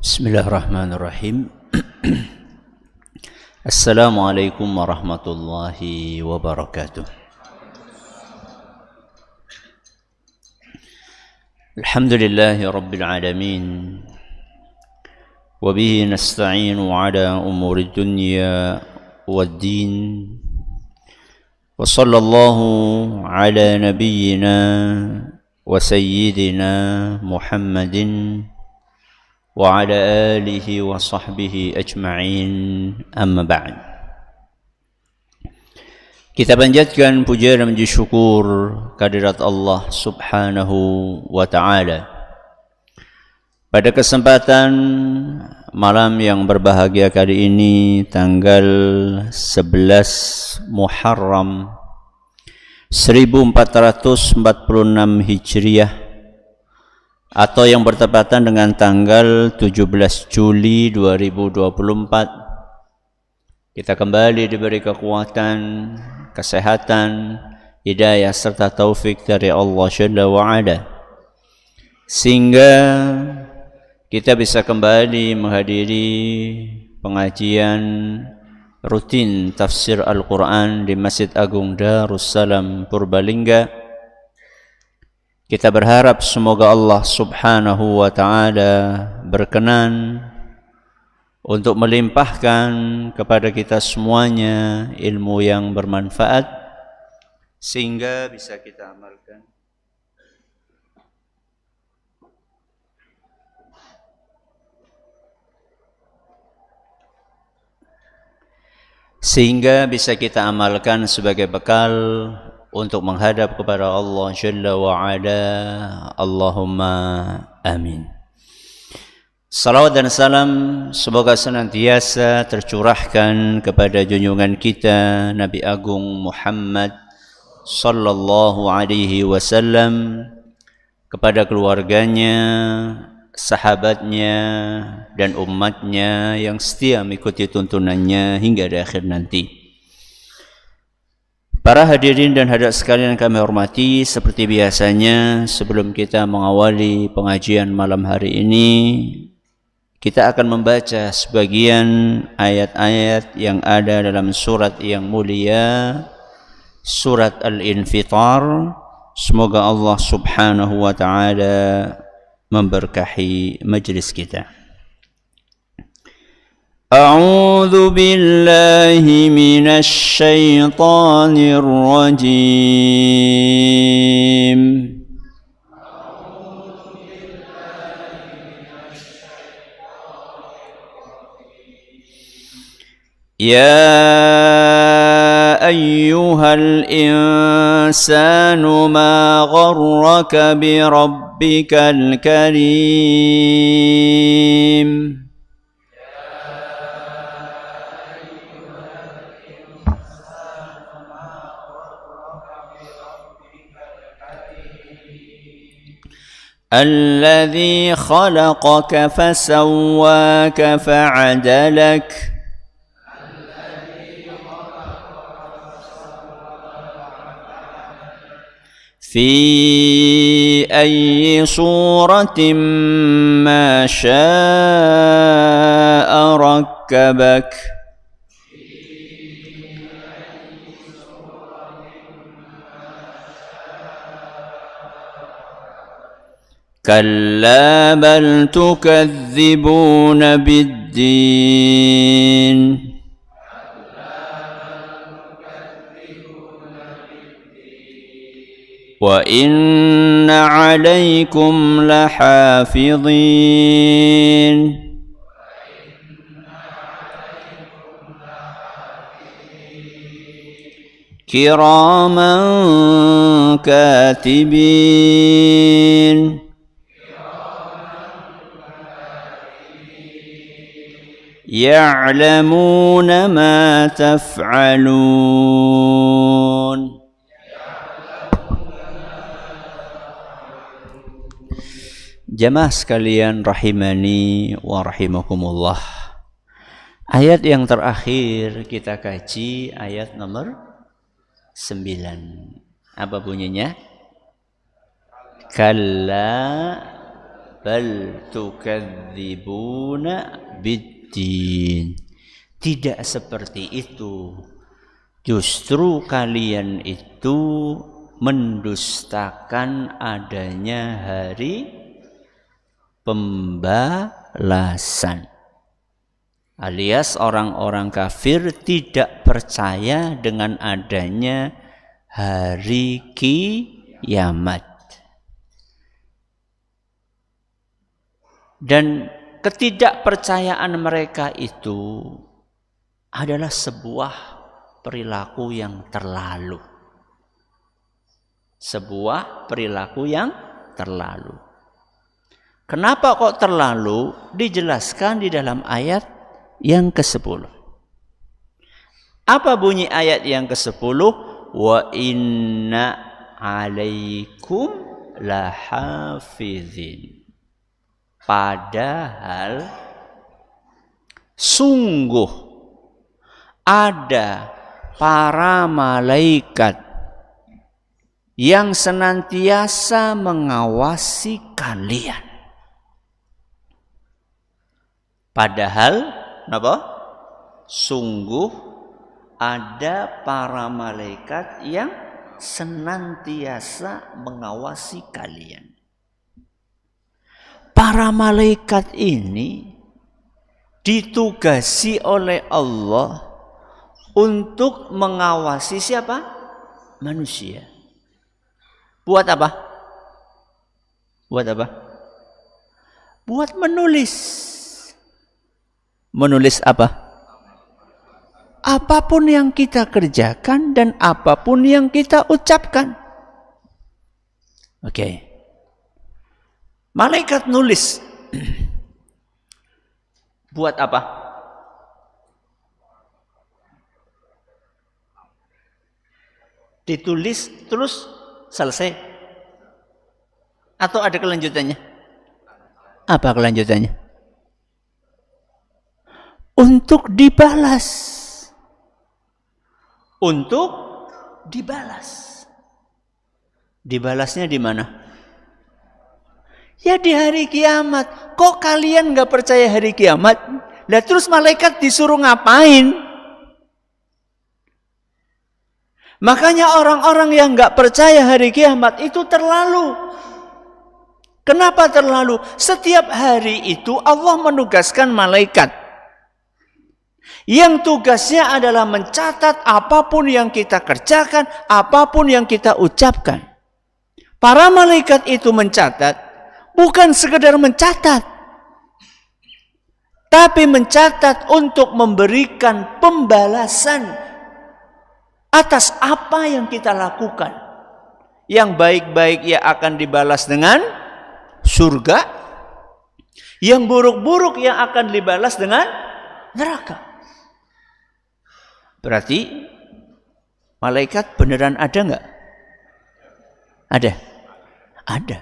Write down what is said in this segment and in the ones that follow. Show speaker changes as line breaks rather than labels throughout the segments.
Bismillahirrahmanirrahim. Assalamualaikum warahmatullahi wabarakatuh. Alhamdulillahi rabbil alamin. Wa bihi nasta'inu ala umuri dunya waddin. Wa sallallahu ala nabiyyina wa sayyidina Muhammadin wa ala alihi wa sahbihi ajma'in, amma ba'd. Kita panjatkan puja dan puji syukur kehadirat Allah subhanahu wa ta'ala. Pada kesempatan malam yang berbahagia kali ini, tanggal 11 Muharram 1446 Hijriah, atau yang bertepatan dengan tanggal 17 Juli 2024, kita kembali diberi kekuatan, kesehatan, hidayah serta taufik dari Allah Jalla wa'ala, sehingga kita bisa kembali menghadiri pengajian rutin tafsir Al-Quran di Masjid Agung Darussalam Purbalingga. Kita berharap semoga Allah subhanahu wa ta'ala berkenan untuk melimpahkan kepada kita semuanya ilmu yang bermanfaat, sehingga bisa kita amalkan. Sehingga bisa kita amalkan sebagai bekal untuk menghadap kepada Allah Jalla wa'ala. Allahumma amin. Salawat dan salam semoga senantiasa tercurahkan kepada junjungan kita Nabi Agung Muhammad sallallahu alaihi wasallam, kepada keluarganya, sahabatnya, dan umatnya yang setia mengikuti tuntunannya hingga di akhir nanti. Para hadirin dan hadirat sekalian yang kami hormati, seperti biasanya sebelum kita mengawali pengajian malam hari ini, kita akan membaca sebagian ayat-ayat yang ada dalam surat yang mulia, surat Al-Infitar. Semoga Allah subhanahu wa ta'ala memberkahi majlis kita. أعوذ بالله من الشيطان الرجيم. يا أيها الإنسان ما غرك بربك الكريم. الذي خلقك فسواك فعدلك في أي صورة ما شاء ركبك كلا بل تكذبون بالدين وإن عليكم لحافظين كراما كاتبين يعلمون ما تفعلون. Jamaah sekalian rahimani wa rahimakumullah. Ayat yang terakhir kita kaji ayat nomor 9. Apa bunyinya? Kalla bal tukadzibuna biddin. Tidak seperti itu. Justru kalian itu mendustakan adanya hari pembalasan. Alias orang-orang kafir tidak percaya dengan adanya hari kiamat. Dan ketidakpercayaan mereka itu adalah sebuah perilaku yang terlalu. Sebuah perilaku yang terlalu. Kenapa kok terlalu? Dijelaskan di dalam ayat yang ke-10. Apa bunyi ayat yang ke-10? Wa inna alaikum lahafizin. Padahal sungguh ada para malaikat yang senantiasa mengawasi kalian. Padahal, apa? Sungguh ada para malaikat yang senantiasa mengawasi kalian. Para malaikat ini ditugasi oleh Allah untuk mengawasi siapa? Manusia. Buat apa? Buat apa? Buat menulis. Menulis apa? Apapun yang kita kerjakan dan apapun yang kita ucapkan. Oke. Malaikat nulis. Buat apa? Ditulis terus selesai. Atau ada kelanjutannya? Apa kelanjutannya? Untuk dibalas. Untuk dibalas. Dibalasnya di mana? Ya di hari kiamat. Kok kalian gak percaya hari kiamat? Lah terus malaikat disuruh ngapain? Makanya orang-orang yang gak percaya hari kiamat itu terlalu. Kenapa terlalu? Setiap hari itu Allah menugaskan malaikat yang tugasnya adalah mencatat apapun yang kita kerjakan, apapun yang kita ucapkan. Para malaikat itu mencatat, bukan sekedar mencatat, tapi mencatat untuk memberikan pembalasan atas apa yang kita lakukan. Yang baik-baik ya akan dibalas dengan surga, yang buruk-buruk yang akan dibalas dengan neraka. Berarti malaikat beneran ada nggak? Ada. Ada.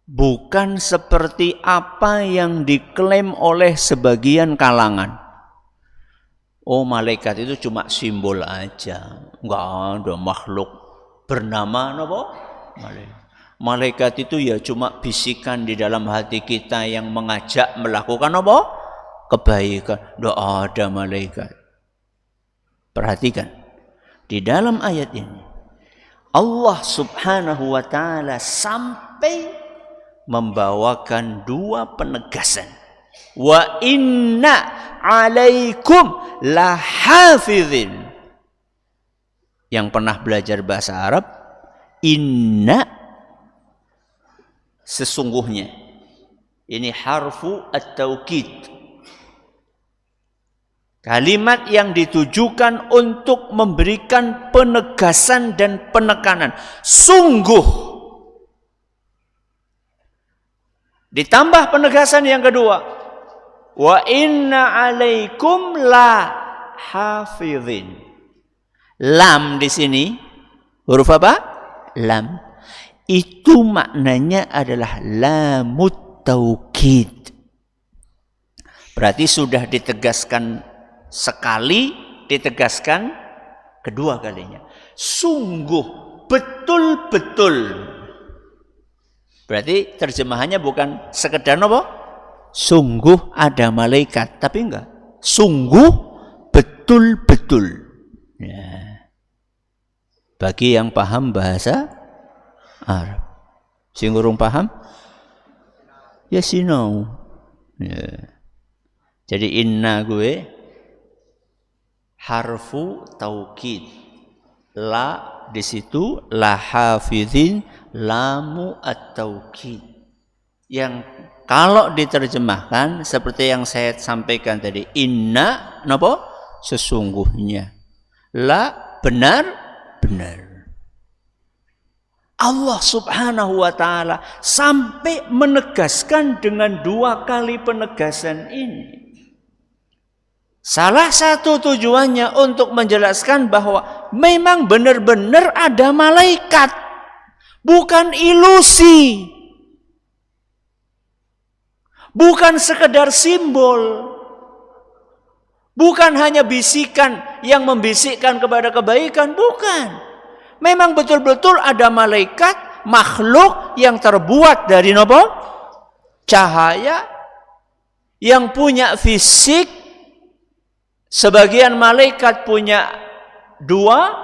Bukan seperti apa yang diklaim oleh sebagian kalangan. Oh, malaikat itu cuma simbol aja. Nggak ada makhluk bernama apa? Malaikat itu ya cuma bisikan di dalam hati kita yang mengajak melakukan apa? Kebaikan. Doa ada malaikat. Perhatikan. Di dalam ayat ini Allah subhanahu wa ta'ala sampai membawakan dua penegasan. Wa inna alaikum lahafizin. Yang pernah belajar bahasa Arab, inna sesungguhnya. Ini harfu at-taukid. Kalimat yang ditujukan untuk memberikan penegasan dan penekanan. Sungguh. Ditambah penegasan yang kedua. Wa inna alaikum la hafizin. Lam di sini huruf apa? Lam. Itu maknanya adalah lamut taukid. Berarti sudah ditegaskan sekali, ditegaskan kedua kalinya. Sungguh, betul-betul. Berarti terjemahannya bukan sekedar apa? Sungguh ada malaikat, tapi enggak. Sungguh, betul-betul. Ya. Bagi yang paham bahasa Arab. Sing urung paham? Ya sinau. Ya. Jadi inna gue harfu taukid. La di situ la hafizin lamu at-taukid. Yang kalau diterjemahkan seperti yang saya sampaikan tadi, inna napa? Sesungguhnya. La benar-benar. Allah Subhanahu wa taala sampai menegaskan dengan dua kali penegasan ini. Salah satu tujuannya untuk menjelaskan bahwa memang benar-benar ada malaikat, bukan ilusi, bukan sekedar simbol, bukan hanya bisikan yang membisikkan kepada kebaikan, bukan. Memang betul-betul ada malaikat, makhluk yang terbuat dari apa? Cahaya, yang punya fisik. Sebagian malaikat punya dua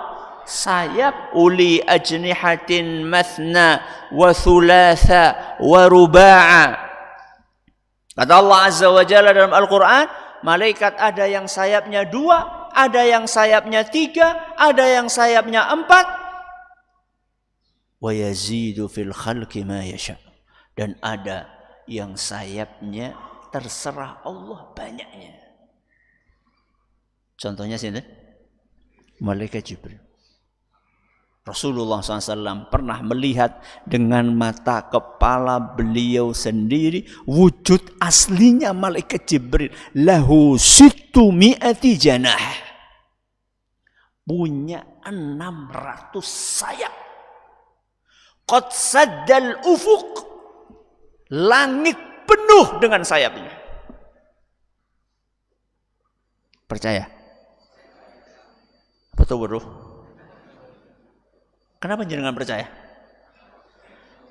sayap, uli ajnihatin mathna wa thulatha wa ruba'a. Kata Allah Azza wa Jalla dalam Al-Quran, malaikat ada yang sayapnya dua, ada yang sayapnya tiga, ada yang sayapnya empat. Wa yazidu fil khalqi ma yasha. Dan ada yang sayapnya terserah Allah banyaknya. Contohnya sini, malaikat Jibril. Rasulullah SAW pernah melihat dengan mata kepala beliau sendiri wujud aslinya malaikat Jibril. Lahu sittu mi'ati janah. Punya 600 sayap. Qad saddal ufuq. Langit penuh dengan sayapnya. Percaya? Betul bro? Kenapa jangan percaya?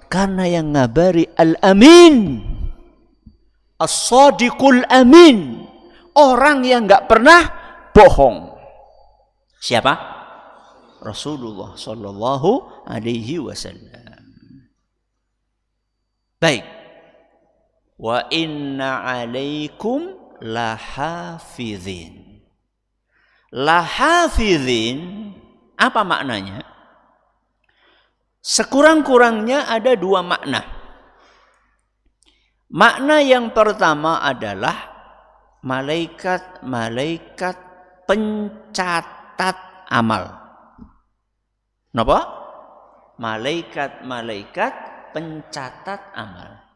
Karena yang ngabari al-amin, as-sadiqul amin, orang yang nggak pernah bohong. Siapa? Rasulullah Sallallahu Alaihi Wasallam. Baik. Wa inna alaikum lahafizin. Lahafizin, apa maknanya? Sekurang-kurangnya ada dua makna. Makna yang pertama adalah malaikat-malaikat pencatat amal. Kenapa? Malaikat-malaikat pencatat amal.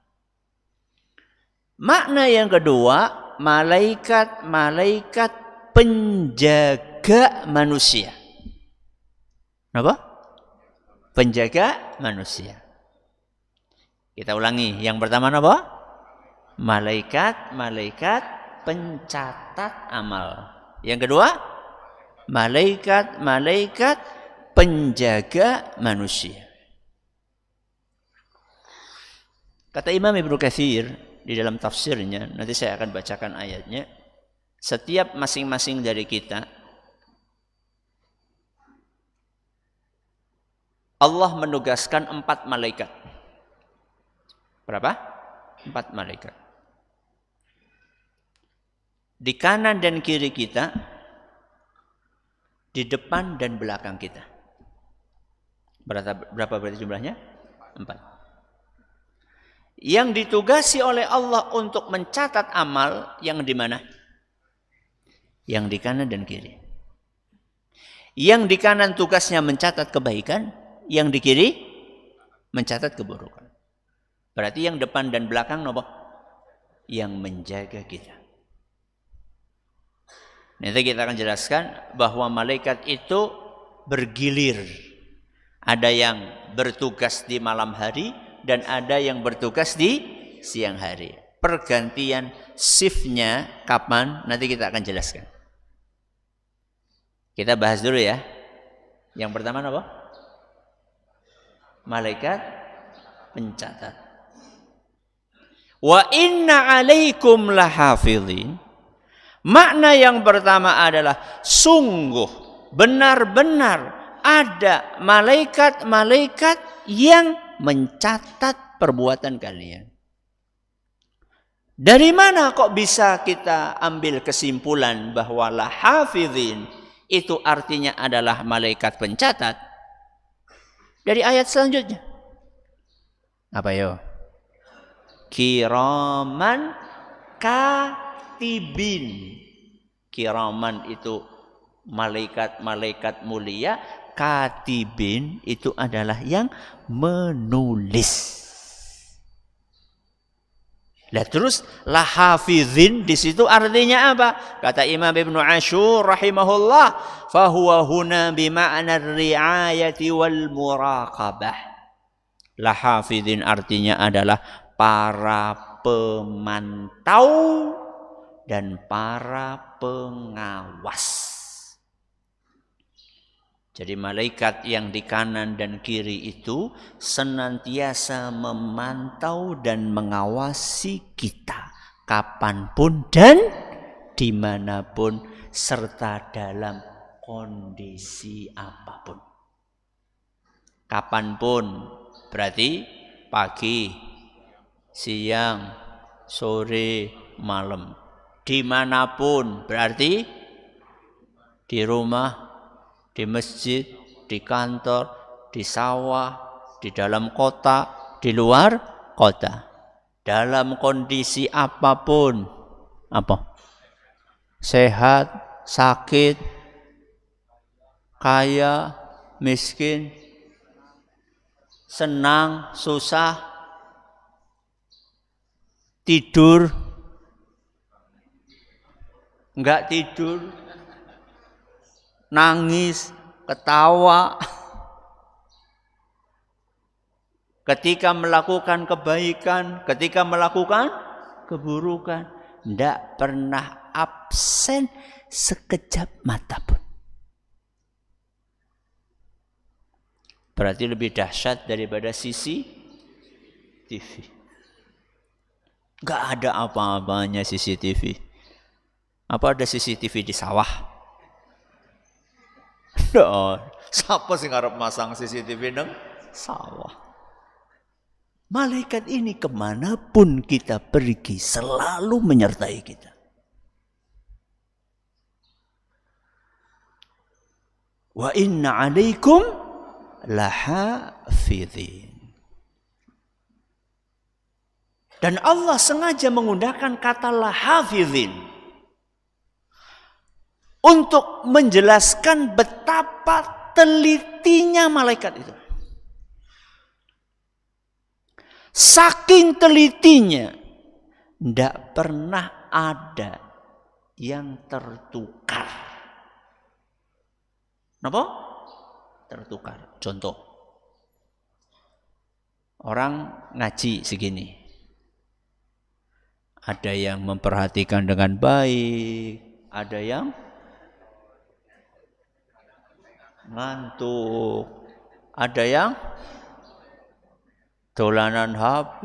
Makna yang kedua, malaikat-malaikat penjaga manusia. Kenapa? Penjaga manusia. Kita ulangi. Yang pertama apa? Malaikat-malaikat pencatat amal. Yang kedua, malaikat-malaikat penjaga manusia. Kata Imam Ibnu Katsir di dalam tafsirnya, nanti saya akan bacakan ayatnya. Setiap masing-masing dari kita, Allah menugaskan 4 malaikat. Berapa? 4 malaikat. Di kanan dan kiri kita, di depan dan belakang kita. Berapa berarti jumlahnya? 4. Yang ditugasi oleh Allah untuk mencatat amal yang di mana? Yang di kanan dan kiri. Yang di kanan tugasnya mencatat kebaikan, yang di kiri mencatat keburukan. Berarti yang depan dan belakang apa? Yang menjaga kita. Nanti kita akan jelaskan bahwa malaikat itu bergilir. Ada yang bertugas di malam hari dan ada yang bertugas di siang hari. Pergantian shiftnya kapan? Nanti kita akan jelaskan. Kita bahas dulu ya. Yang pertama apa? Malaikat pencatat. Wa inna alaikum lahafidhin. Makna yang pertama adalah sungguh benar-benar ada malaikat-malaikat yang mencatat perbuatan kalian. Dari mana kok bisa kita ambil kesimpulan bahwa lahafidhin itu artinya adalah malaikat pencatat? Dari ayat selanjutnya. Apa yo? Kiraman katibin. Kiraman itu malaikat-malaikat mulia, katibin itu adalah yang menulis. Lah terus lahafizin di situ artinya apa? Kata Imam Ibnu Ashur rahimahullah, fahuwa huna bima'na riayati wal muraqabah. Lahafizin artinya adalah para pemantau dan para pengawas. Jadi malaikat yang di kanan dan kiri itu senantiasa memantau dan mengawasi kita kapanpun dan dimanapun serta dalam kondisi apapun. Kapanpun berarti pagi, siang, sore, malam. Dimanapun berarti di rumah, di masjid, di kantor, di sawah, di dalam kota, di luar kota. Dalam kondisi apapun. Apa? Sehat, sakit, kaya, miskin, senang, susah, tidur, enggak tidur, nangis, ketawa, ketika melakukan kebaikan, ketika melakukan keburukan, tidak pernah absen sekejap mata pun. Berarti lebih dahsyat daripada sisi TV. Enggak ada apa-apanya CCTV. Apa ada CCTV di sawah? Siapa sih ngarep masang CCTV nang sawah? Malaikat ini kemanapun kita pergi selalu menyertai kita. Wa inna alaikum lahafidhin. Dan Allah sengaja menggunakan kata lahafidhin untuk menjelaskan betapa telitinya malaikat itu. Saking telitinya, tidak pernah ada yang tertukar. Kenapa? Tertukar. Contoh, orang ngaji segini. Ada yang memperhatikan dengan baik, ada yang ngantuk, ada yang dolanan HP.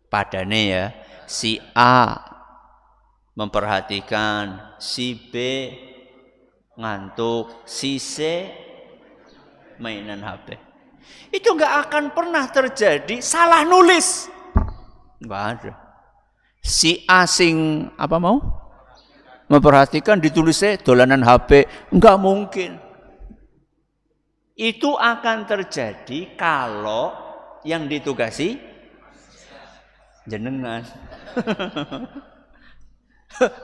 Padane ya, si A memperhatikan, si B ngantuk, si C mainan HP. Itu nggak akan pernah terjadi salah nulis. Nggak ada. Si A sing apa mau memperhatikan ditulisnya dolanan HP, nggak mungkin. Itu akan terjadi kalau yang ditugasi jenengan.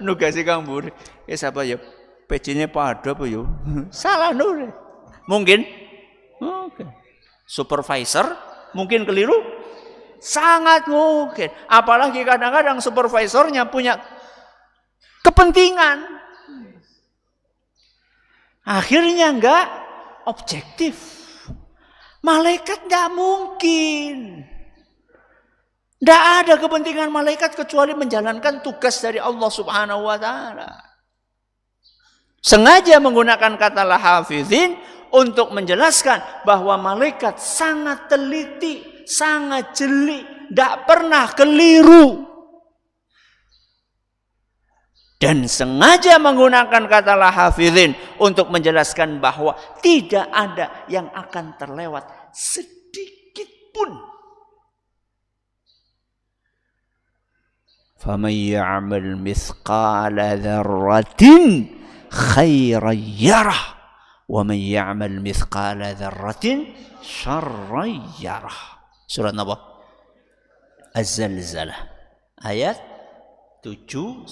Nugasi Kang Buri. Siapa ya? PC-nya pada apa yo? Salah nulis. Mungkin? Oke. Supervisor mungkin keliru? Sangat mungkin. Apalagi kadang-kadang supervisornya punya kepentingan. Akhirnya enggak objektif. Malaikat tidak mungkin. Tidak ada kepentingan malaikat kecuali menjalankan tugas dari Allah Subhanahu wa Ta'ala. Sengaja menggunakan kata lahafizin untuk menjelaskan bahwa malaikat sangat teliti, sangat jeli, tidak pernah keliru. Dan sengaja menggunakan kata lahafizin untuk menjelaskan bahwa tidak ada yang akan terlewat sedikit pun. فَمَنْ يَعْمَلْ مِثْقَالَ ذَرَّةٍ خَيْرًا يَرَهُ وَمَنْ يَعْمَلْ مِثْقَالَ ذَرَّةٍ شَرًّا يَرَهُ. Surat apa? Az-Zalzalah ayat 7-8.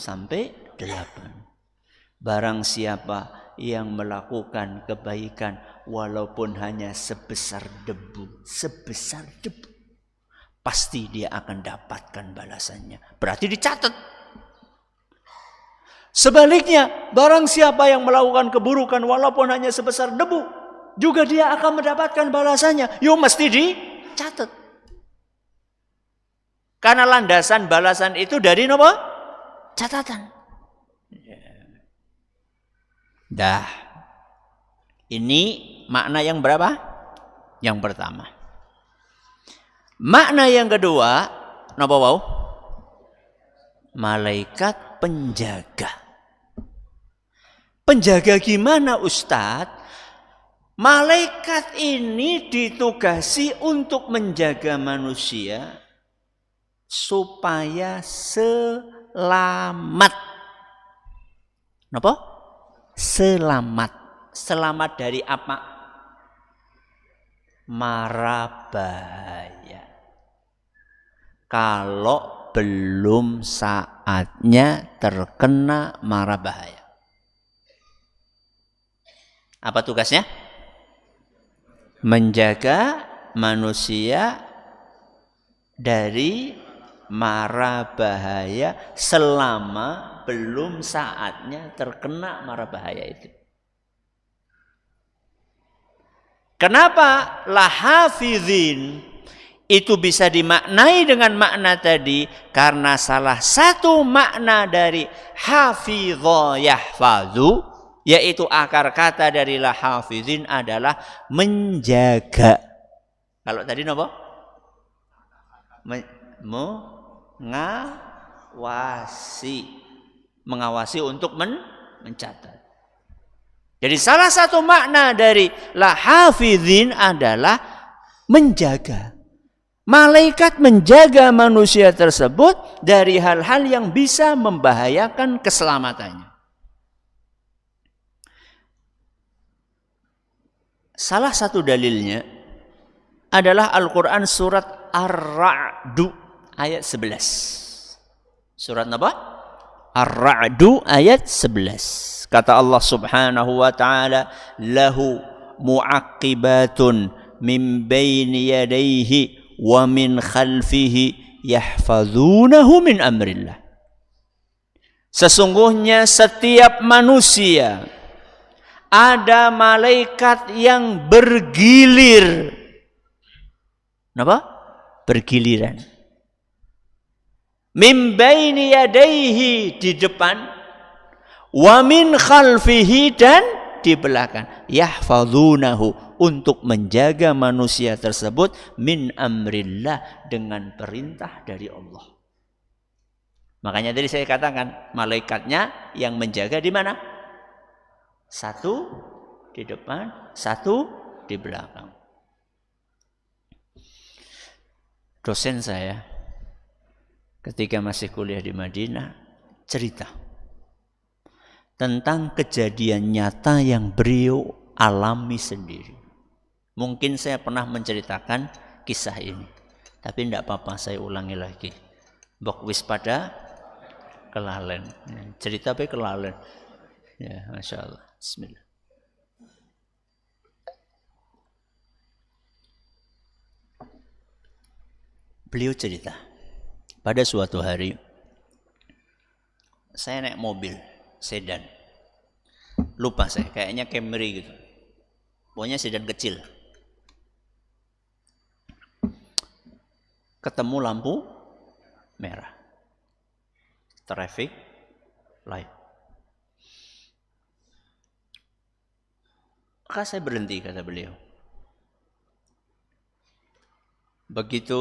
Barang siapa yang melakukan kebaikan walaupun hanya sebesar debu, pasti dia akan dapatkan balasannya. Berarti dicatat. Sebaliknya, barang siapa yang melakukan keburukan walaupun hanya sebesar debu, juga dia akan mendapatkan balasannya. Yo, mesti dicatat. Karena landasan balasan itu dari apa? Catatan. Dah. Ini makna yang berapa? Yang pertama. Makna yang kedua, napa wau? Malaikat penjaga. Penjaga gimana, Ustadz? Malaikat ini ditugasi untuk menjaga manusia supaya selamat. Napa? Selamat. Selamat dari apa? Mara bahaya. Kalau belum saatnya terkena mara bahaya. Apa tugasnya? Menjaga manusia dari mara bahaya selama belum saatnya terkena mara bahaya itu. Kenapa lahafizin itu bisa dimaknai dengan makna tadi? Karena salah satu makna dari hafidha yahfazu, yaitu akar kata dari lahafizin adalah menjaga. Kalau tadi apa? Mengawasi untuk mencatat. Jadi salah satu makna dari lahafizin adalah menjaga. Malaikat menjaga manusia tersebut dari hal-hal yang bisa membahayakan keselamatannya. Salah satu dalilnya adalah Al-Quran surat Ar-Ra'du ayat 11. Surat apa? Ar-Ra'du ayat 11. Kata Allah Subhanahu wa ta'ala, lahu mu'aqibatun min baini yadayhi wa min khalfihi yahfazunahu min amrillah. Sesungguhnya setiap manusia ada malaikat yang bergilir. Kenapa? Bergiliran. Min baini yadayhi di depan, wa min khalfihi dan di belakang, yahfazunahu untuk menjaga manusia tersebut min amrillah dengan perintah dari Allah. Makanya tadi saya katakan malaikatnya yang menjaga di mana? Satu di depan, satu di belakang. Dosen saya ketika masih kuliah di Madinah cerita tentang kejadian nyata yang beliau alami sendiri. Mungkin saya pernah menceritakan kisah ini, tapi tidak apa-apa saya ulangi lagi. Mbok wis pada kelalen. Cerita apa kelalen? Ya, Masya Allah. Bismillah. Beliau cerita, pada suatu hari saya naik mobil sedan, lupa saya, kayaknya Camry gitu, pokoknya sedan kecil. ketemu lampu merah. Traffic light. Maka saya berhenti, kata beliau. Begitu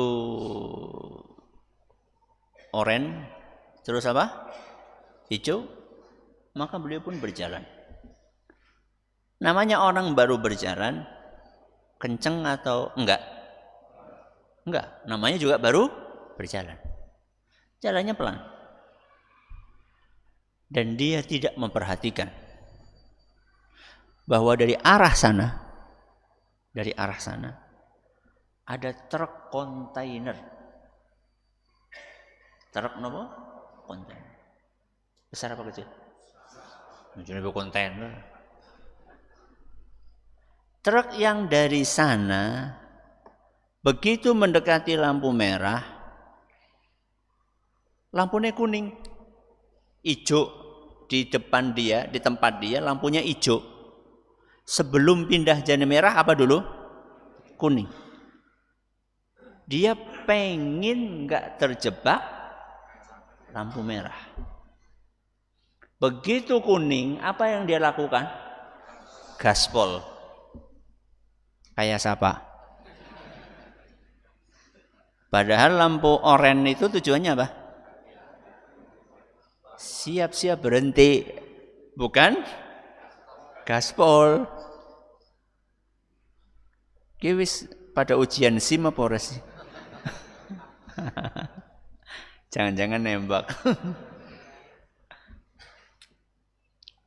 oranye, terus apa? Hijau, maka beliau pun berjalan. Namanya orang baru berjalan, kenceng atau enggak? Enggak, namanya juga baru berjalan. Jalannya pelan. Dan dia tidak memperhatikan bahwa dari arah sana ada truk kontainer. Truk apa? Kontainer. Besar apa kecil? Menjadi kontainer. Truk yang dari sana begitu mendekati lampu merah, lampunya kuning, hijau di depan dia, di tempat dia lampunya hijau. Sebelum pindah jadi merah apa dulu? Kuning. Dia pengen nggak terjebak lampu merah. Begitu kuning, apa yang dia lakukan? Gaspol. Kayak siapa? Padahal lampu oranye itu tujuannya apa? Siap-siap berhenti. Bukan? Gaspol. Kiwis pada ujian SIM apa ora sih? Jangan-jangan nembak.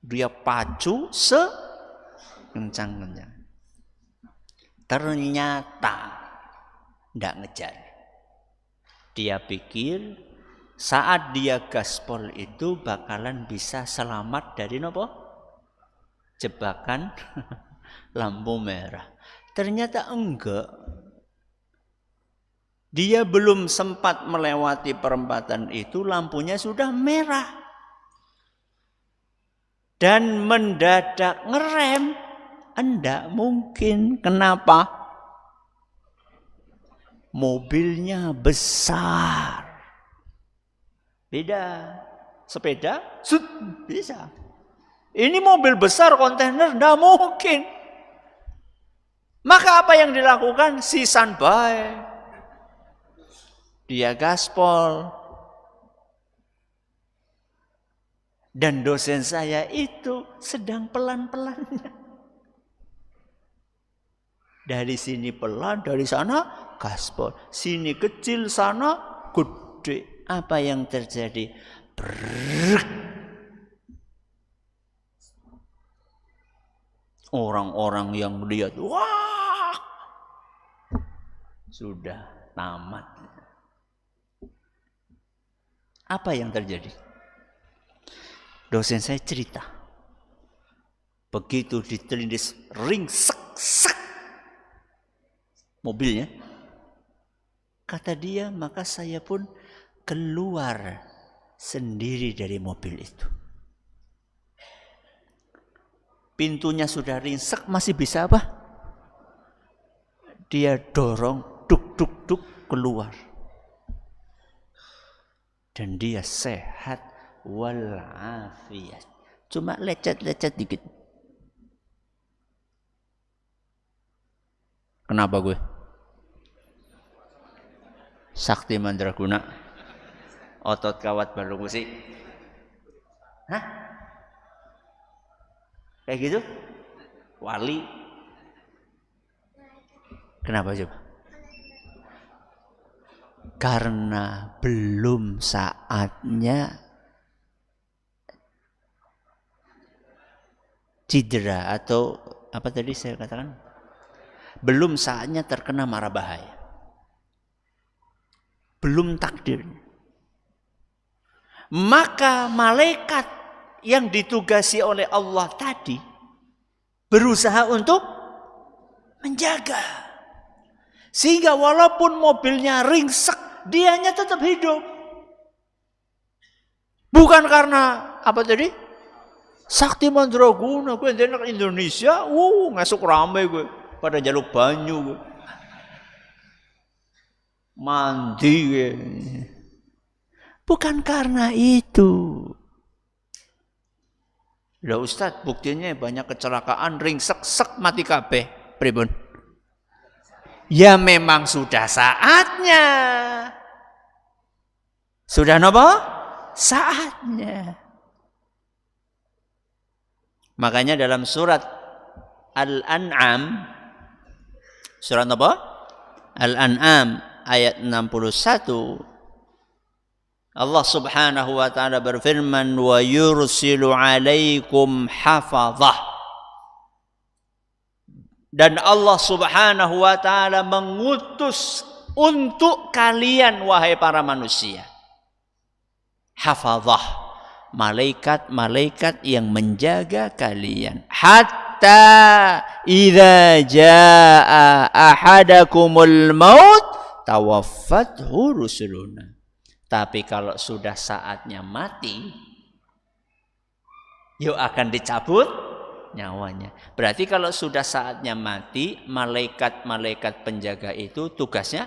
Dia pacu sekencang-kencang. Ternyata tidak ngejar. Dia pikir saat dia gaspol itu bakalan bisa selamat dari nopo? Jebakan lampu merah. Ternyata enggak. Dia belum sempat melewati perempatan itu, lampunya sudah merah. Dan mendadak ngerem. Enggak mungkin. Kenapa? Mobilnya besar. Beda. Sepeda, bisa. Ini mobil besar, kontainer, enggak mungkin. Maka apa yang dilakukan? Si standby. Dia gaspol. Dan dosen saya itu sedang pelan-pelannya. Dari sini pelan, dari sana gaspol. Sini kecil, sana gede. Apa yang terjadi? Brrrr. Orang-orang yang melihat, wah, sudah tamat. Apa yang terjadi? Dosen saya cerita. Begitu ditelindis ring sek mobilnya. Kata dia, maka saya pun keluar sendiri dari mobil itu. Pintunya sudah ringsek, masih bisa apa? Dia dorong, duk keluar. Dan dia sehat walafiat. Cuma lecet-lecet dikit. Kenapa gue? Sakti mandraguna. Otot kawat balung besi. Hah? Kayak gitu? Wali. Kenapa coba? Karena belum saatnya cedera atau apa tadi saya katakan? Belum saatnya terkena mara bahaya. Belum takdirnya. Maka malaikat yang ditugasi oleh Allah tadi berusaha untuk menjaga. Sehingga walaupun mobilnya ringsek, dianya tetap hidup. Bukan karena apa tadi? Sakti mandraguna, gue enak Indonesia, ngasuk rame gue pada jaluk banyu gue. mandi. Bukan karena itu. Lah Ustaz, buktinya banyak kecelakaan, ringsek-sek mati kabeh. Pripun? Ya memang sudah saatnya. Sudah napa? Saatnya. Makanya dalam surat Al-An'am, surat apa? Al-An'am ayat 61, Allah Subhanahu wa taala berfirman, wa yursilu 'alaikum hafazah. Dan Allah Subhanahu wa taala mengutus untuk kalian wahai para manusia hafazah, malaikat-malaikat yang menjaga kalian. Hatta idza jaa ahadakumul maut tawaffathu rusuluna. Tapi kalau sudah saatnya mati, yuk akan dicabut nyawanya. Berarti kalau sudah saatnya mati, malaikat-malaikat penjaga itu tugasnya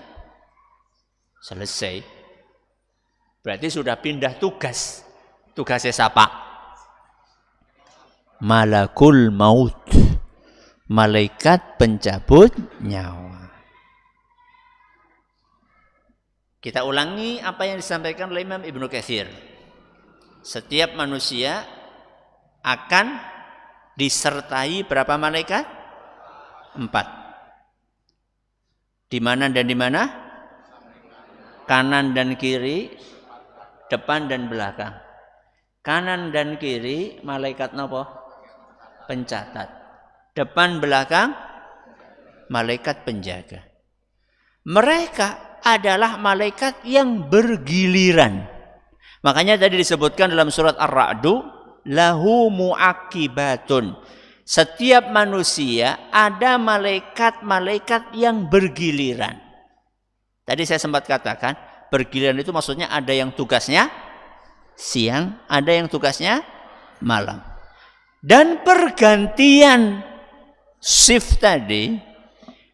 selesai. Berarti sudah pindah tugas. Tugasnya siapa? Malakul maut. Malaikat pencabut nyawa. Kita ulangi apa yang disampaikan oleh Imam Ibnu Katsir. Setiap manusia akan disertai berapa malaikat? 4. Di mana dan di mana? Kanan dan kiri, depan dan belakang. Kanan dan kiri malaikat napa? Pencatat. Depan belakang malaikat penjaga. Mereka adalah malaikat yang bergiliran. Makanya tadi disebutkan dalam surat Ar-Ra'du, lahu mu'aqibatun. Setiap manusia ada malaikat-malaikat yang bergiliran. Tadi saya sempat katakan, bergiliran itu maksudnya ada yang tugasnya siang, ada yang tugasnya malam. Dan pergantian shift tadi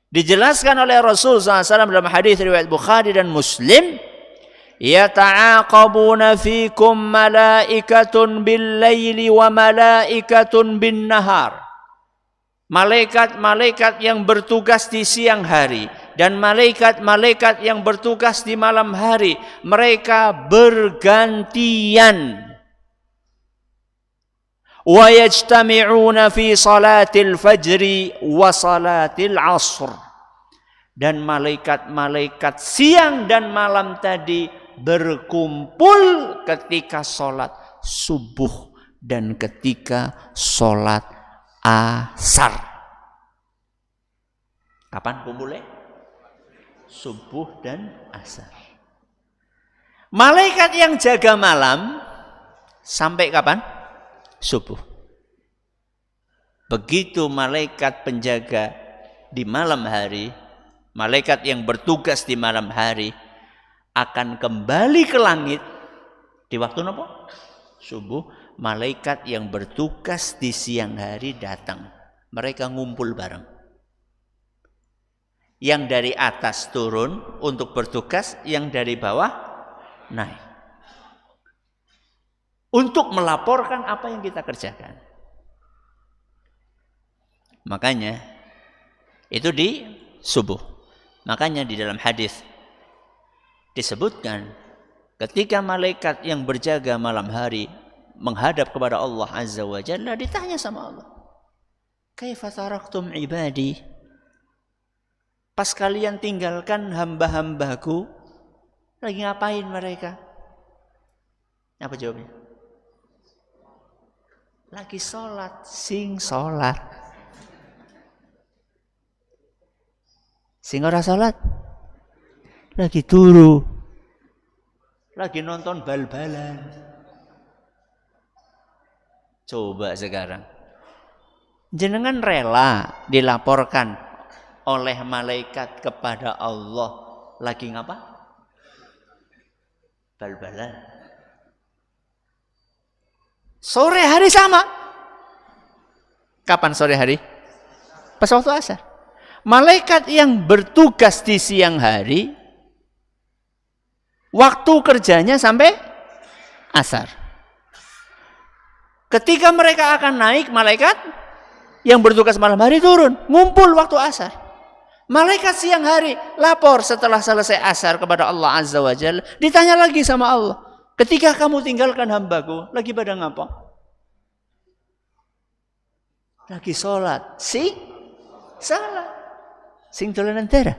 dijelaskan oleh Rasul SAW dalam hadis riwayat Bukhari dan Muslim, yata'aqabuna fikum malaikatun bil-laili wa malaikatun bin-nahar. Malaikat-malaikat yang bertugas di siang hari dan malaikat-malaikat yang bertugas di malam hari, mereka bergantian. Wa yajtami'una fi salatil fajri wa salatil asr. Dan malaikat-malaikat siang dan malam tadi berkumpul ketika salat subuh dan ketika salat asar. Kapan kumpulnya? Subuh dan asar. Malaikat yang jaga malam sampai kapan? Subuh. Begitu malaikat penjaga di malam hari, malaikat yang bertugas di malam hari akan kembali ke langit di waktu apa? Subuh. Malaikat yang bertugas di siang hari datang. Mereka ngumpul bareng. Yang dari atas turun untuk bertugas, yang dari bawah naik. Untuk melaporkan apa yang kita kerjakan. Makanya itu di subuh. Makanya di dalam hadis disebutkan ketika malaikat yang berjaga malam hari menghadap kepada Allah Azza wa Jalla, ditanya sama Allah, kaifa taraktum ibadi? Pas kalian tinggalkan hamba-hambaku, lagi ngapain mereka? Apa jawabnya? Lagi sholat, sing sholat. Sing ora sholat, lagi turu, lagi nonton bal-balan. Coba sekarang, jenengan rela dilaporkan oleh malaikat kepada Allah lagi ngapa? Bal-balan. Sore hari sama. Kapan sore hari? Pas waktu asar. Malaikat yang bertugas di siang hari Waktu kerjanya sampai asar. Ketika mereka akan naik, malaikat yang bertugas malam hari turun, ngumpul waktu asar. Malaikat siang hari lapor setelah selesai asar kepada Allah Azza wa Jalla. Ditanya lagi sama Allah, ketika kamu tinggalkan hambaku, lagi pada ngapa? Lagi sholat. Salah. Sing dolanan darah.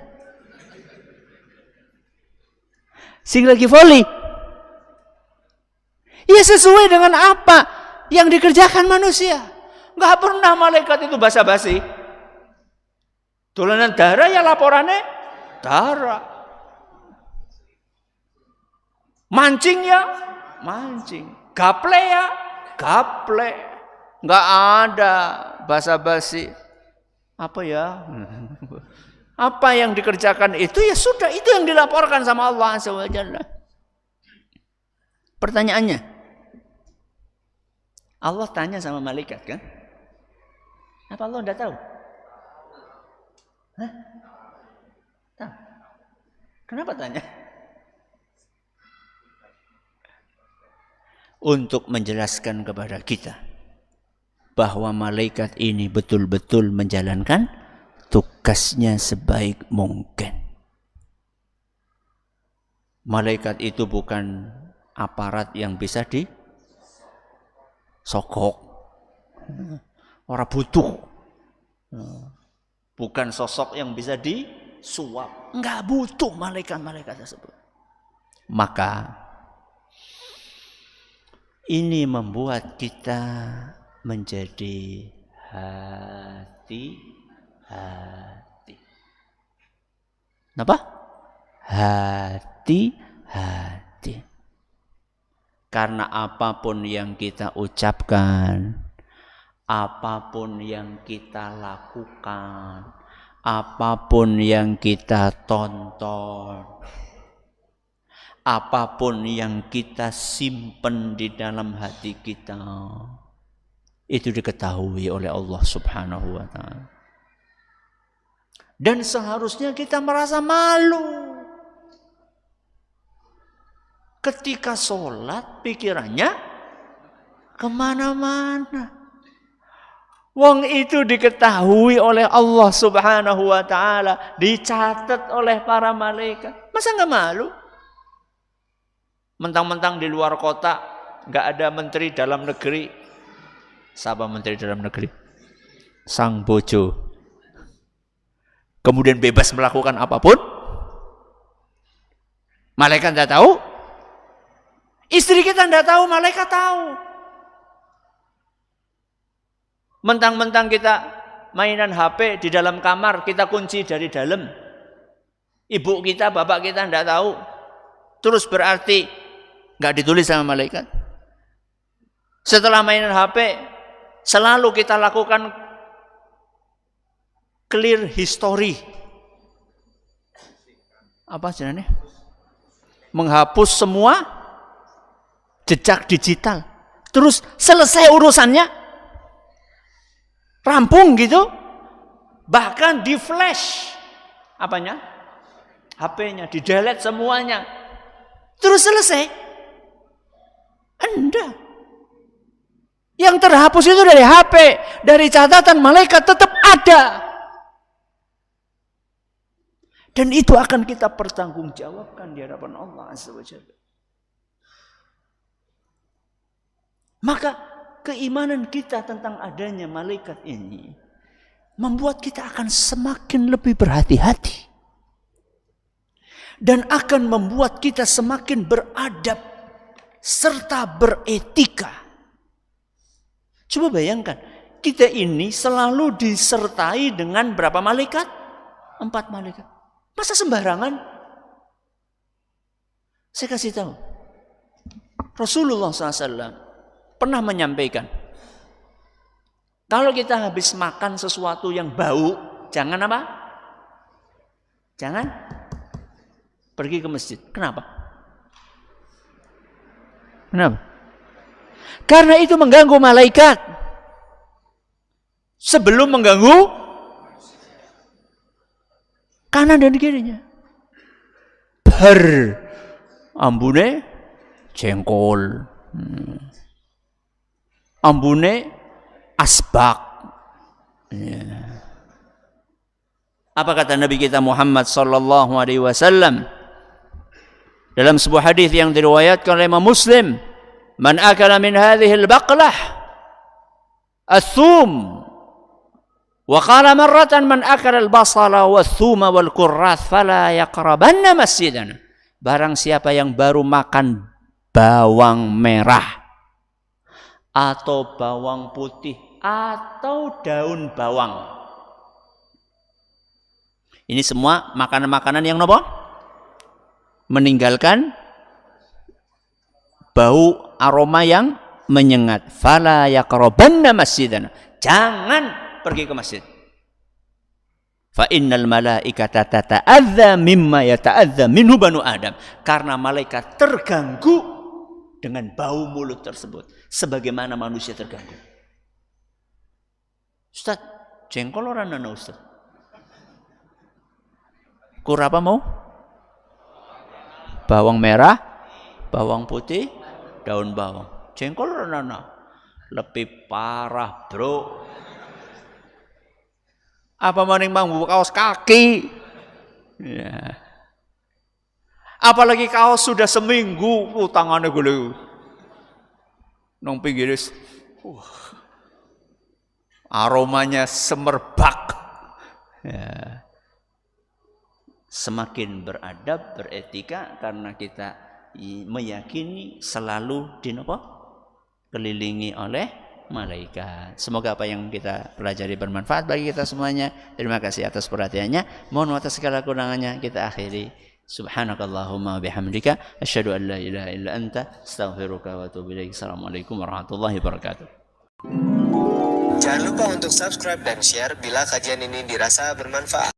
Sing lagi volley. Ya sesuai dengan apa yang dikerjakan manusia. Enggak pernah malaikat itu basa-basi. Dolanan darah ya laporannya darah. Mancing ya mancing. Gaple ya gaple. Enggak ada basa-basi. Apa ya? Apa yang dikerjakan itu ya sudah, itu yang dilaporkan sama Allah Azza wa Jalla. Pertanyaannya, Allah tanya sama malaikat kan? Apa Allah enggak tahu? Hah? Tahu. Kenapa tanya? Untuk menjelaskan kepada kita bahwa malaikat ini betul-betul menjalankan tugasnya sebaik mungkin. Malaikat itu bukan aparat yang bisa disogok. Ora butuh. Bukan sosok yang bisa disuap. Enggak butuh malaikat-malaikat tersebut. Maka ini membuat kita menjadi hati-hati. Kenapa? Hati-hati. Karena apapun yang kita ucapkan, apapun yang kita lakukan, apapun yang kita tonton, apapun yang kita simpen di dalam hati kita, itu diketahui oleh Allah Subhanahu wa ta'ala. Dan seharusnya kita merasa malu ketika sholat pikirannya kemana-mana. Wong itu diketahui oleh Allah Subhanahu wa ta'ala, dicatat oleh para malaikat. Masa nggak malu? Mentang-mentang di luar kota nggak ada menteri dalam negeri. Siapa menteri dalam negeri? Sang bojo. Kemudian bebas melakukan apapun. Malaikat tidak tahu. Istri kita tidak tahu, malaikat tahu. Mentang-mentang kita mainan HP di dalam kamar, kita kunci dari dalam. Ibu kita, bapak kita tidak tahu. Terus berarti nggak ditulis sama malaikat. Setelah mainan HP, selalu kita lakukan clear history. Apa sebenarnya? Menghapus semua jejak digital. Terus selesai urusannya, rampung gitu. Bahkan di flash apanya? HP-nya, di delete semuanya. Terus selesai. Anda yang terhapus itu dari HP, dari catatan malaikat tetap ada. Dan itu akan kita pertanggungjawabkan di hadapan Allah Azza wa Jalla. Maka keimanan kita tentang adanya malaikat ini membuat kita akan semakin lebih berhati-hati. Dan akan membuat kita semakin beradab serta beretika. Coba bayangkan, kita ini selalu disertai dengan berapa malaikat? 4 malaikat. Masa sembarangan? Saya kasih tahu. Rasulullah SAW pernah menyampaikan, kalau kita habis makan sesuatu yang bau, jangan apa? Jangan pergi ke masjid. Kenapa? Kenapa? Karena itu mengganggu malaikat. Sebelum mengganggu kanan dan kirinya. ambune jengkol. Ambune asbak. Apa kata Nabi kita Muhammad sallallahu alaihi wasallam dalam sebuah hadis yang diriwayatkan oleh Imam Muslim, "Man akala min hadhihi al-baqlah ath-thum." Wa qala marratan man akala al-basala wath-thuma wal-kurrath fala yaqrabanna masjidana. Barang siapa yang baru makan bawang merah atau bawang putih atau daun bawang. Ini semua makanan-makanan yang apa? Meninggalkan bau aroma yang menyengat. Fala yaqrabanna masjidana. Jangan pergi ke masjid. Fa innal malaikata tata'adza mimma yata'adza minhu banu Adam. Karena malaikat terganggu dengan bau mulut tersebut sebagaimana manusia terganggu. Ustaz, jengkol ora ana Ustaz. Kur apa mau? Bawang merah, bawang putih, daun bawang. Jengkol ora ana. Lebih parah, Bro. Apa maning manggu kaos kaki? Ya. Apalagi kaos sudah seminggu, tangannya gule. Nong pinggiris. Aromanya semerbak. Ya. Semakin beradab, beretika karena kita meyakini selalu dikelilingi oleh malaikat. Semoga apa yang kita pelajari bermanfaat bagi kita semuanya. Terima kasih atas perhatiannya. Mohon atas segala kurangannya kita akhiri. Subhanakallahumma bihamdika asyhadu an la ilaha illa anta astaghfiruka wa atubu ilaik. Assalamualaikum warahmatullahi wabarakatuh.
Jangan lupa untuk subscribe dan share bila kajian ini dirasa bermanfaat.